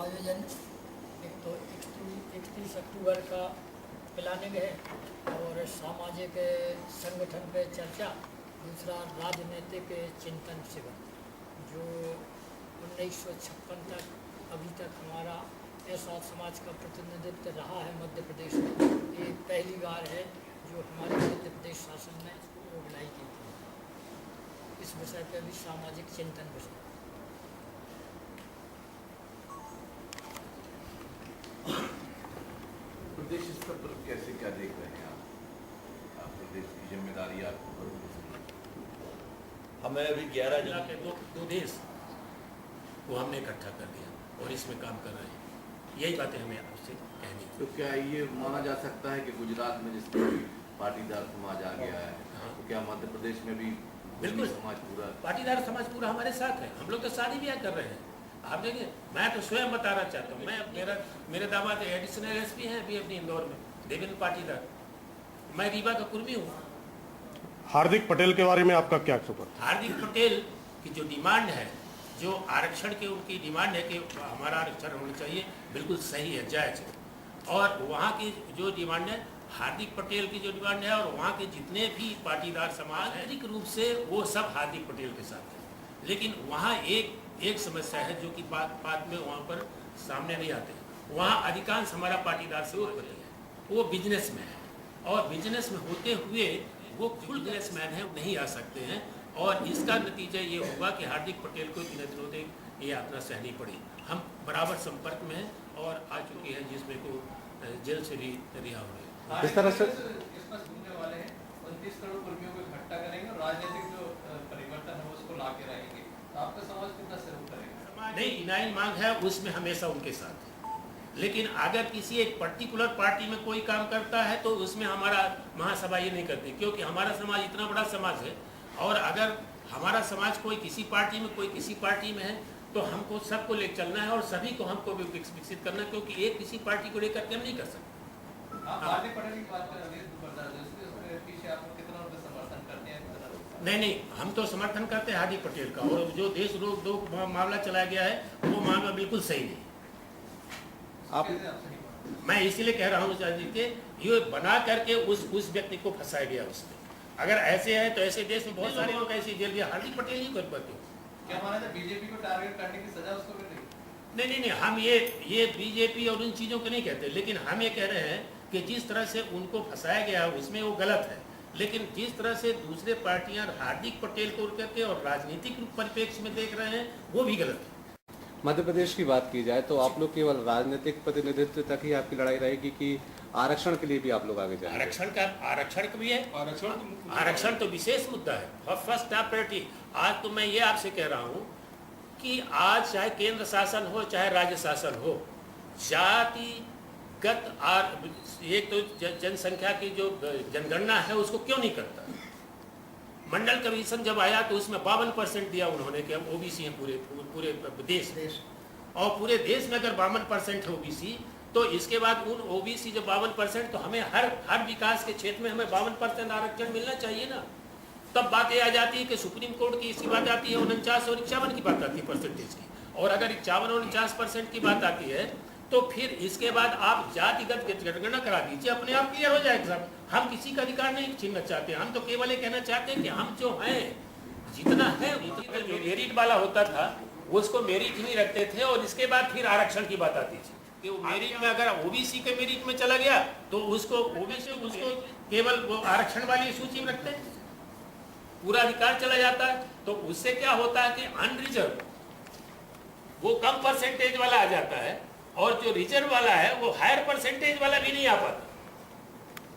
आयोजन एक तो 31 अक्टूबर का प्लानिंग है और सामाजिक संगठन पे चर्चा, दूसरा राजनीतिक चिंतन शिविर जो 1956 तक अभी तक हमारा ऐसा समाज का प्रतिनिधित्व रहा है मध्य प्रदेश में। ये पहली बार है जो हमारे मध्य प्रदेश शासन ने ऑर्गेनाइज की थी। इस विषय पर भी सामाजिक चिंतन विषय प्रदेश स्तर पर कैसे क्या देख रहे हैं आप प्रदेश की जिम्मेदारी आपको? हमें अभी 11 जिला के दो देश को हमने इकट्ठा कर दिया और इसमें काम कर रहे हैं। यही बातें हमें आपसे कहनी। तो क्या ये माना जा सकता है कि गुजरात में जिस तरह पाटीदार समाज आ गया है, तो क्या मध्य प्रदेश में भी बिल्कुल समाज पूरा पाटीदार समाज पूरा हमारे साथ है? हम लोग तो शादी ब्याह कर रहे हैं। आप देखिए, मैं तो स्वयं बताना चाहता हूँ, मैं मेरे दामाद एडिशनल एसपी हैं अभी अपनी इंदौर में, देवेंद्र पाटीदार। मैं रीवा का कुर्मी हूँ। हार्दिक पटेल के बारे में आपका क्या खबर? हार्दिक पटेल की जो डिमांड है, जो आरक्षण की उनकी डिमांड है कि हमारा आरक्षण होना चाहिए, बिल्कुल सही है, जायज़ है। और वहाँ की जो डिमांड है, हार्दिक पटेल की जो डिमांड है, और वहाँ के जितने भी पाटीदार समाज है, आंतरिक रूप से वो सब हार्दिक पटेल के साथ है। लेकिन वहाँ एक समस्या है जो कि बात में वहाँ पर सामने नहीं आते। वहाँ अधिकांश हमारा पाटीदार समाज है, वो बिजनेस में है, और बिजनेस में होते हुए वो खुद बिजनेसमैन है, नहीं आ सकते हैं। और इसका नतीजा ये होगा कि हार्दिक पटेल को दिनों दिन ये यात्रा सहनी पड़ी। हम बराबर संपर्क में हैं और आ चुकी है, जिसमें को जेल से भी रिहा हुए। इस तरह से इसमें सुनने वाले हैं 29 करोड़ कर्मियों को इकट्ठा करेंगे और राजनीतिक जो परिवर्तन है उसको ला के रहेंगे। तो आपका समाज कितना सहयोग करेगा? नहीं, इनाइन मांग है, उसमें हमेशा उनके साथ है। लेकिन अगर किसी एक पर्टिकुलर पार्टी में कोई काम करता है तो उसमें हमारा महासभा ये नहीं करती, क्योंकि हमारा समाज इतना बड़ा समाज है। और अगर हमारा समाज कोई किसी पार्टी में, कोई किसी पार्टी में है, तो हमको सबको ले चलना है और सभी को हमको भी विकसित करना है, क्योंकि एक किसी पार्टी को लेकर के हम नहीं कर सकते। हार्दिक पटेल की बात करें, पीछे आप कितना समर्थन करते हैं? नहीं, हम तो समर्थन करते हैं हार्दिक पटेल का। और जो देश रोक मामला चलाया गया है, वो मामला बिल्कुल सही नहीं। मैं इसीलिए कह रहा हूँ कि ये बना करके उस व्यक्ति को फंसाया गया उसमें। अगर ऐसे है तो ऐसे देश में बहुत सारे लोग ऐसे जेल गया, हार्दिक पटेल ही कर पाते। क्या माना था बीजेपी को टारगेट करने की सजा उसको मिल रही? नहीं, हम ये बीजेपी और उन चीज़ों को नहीं कहते, लेकिन हम ये कह रहे हैं कि जिस तरह से उनको फंसाया गया उसमें वो गलत है। लेकिन जिस तरह से दूसरे पार्टियां हार्दिक पटेल को करके और राजनीतिक परिप्रेक्ष्य में देख रहे हैं, वो भी गलत है। मध्य प्रदेश की बात की जाए तो आप लोग केवल राजनीतिक प्रतिनिधित्व तक ही आपकी लड़ाई रहेगी कि आरक्षण के लिए भी आप लोग आगे जाएंगे? आरक्षण का भी है। आरक्षण तो विशेष मुद्दा है, फर्स्ट टॉप प्रायोरिटी। आज तो मैं ये आपसे कह रहा हूँ कि आज चाहे केंद्र शासन हो चाहे राज्य शासन हो, जातिगत एक तो जनसंख्या की जो जनगणना है उसको क्यों नहीं करता? मंडल कमीशन जब आया तो उसमें 52% दिया उन्होंने कि हम ओबीसी हैं पूरे देश में। और पूरे देश में अगर 52% है ओबीसी, तो इसके बाद उन ओबीसी जो 52%, तो हमें हर विकास के क्षेत्र में हमें 52% आरक्षण मिलना चाहिए ना। तब बात ये आ जाती है कि सुप्रीम कोर्ट की इसकी बात आती है 49 और 51 की बात आती है परसेंटेज की। और अगर 51 और 49% की बात आती है तो फिर इसके बाद आप जातिगत जनगणना करा दीजिए, अपने आप क्लियर हो जाएगा साहब। हम किसी का अधिकार नहीं छीनना चाहते, हम तो केवल ये कहना चाहते हैं कि हम जो हैं जितना है जो मेरिट वाला होता था उसको मेरिट ही नहीं रखते थे, और इसके बाद फिर आरक्षण की बात आती थी कि वो मेरिट में अगर ओबीसी के मेरिट में चला गया तो उसको केवल वो आरक्षण वाली सूची में रखते हैं, पूरा अधिकार चला जाता है। तो उससे क्या होता है कि अनरिजर्व वो कम परसेंटेज वाला आ जाता है, और जो रिजर्व वाला है वो हायर परसेंटेज वाला भी नहीं आ पाता।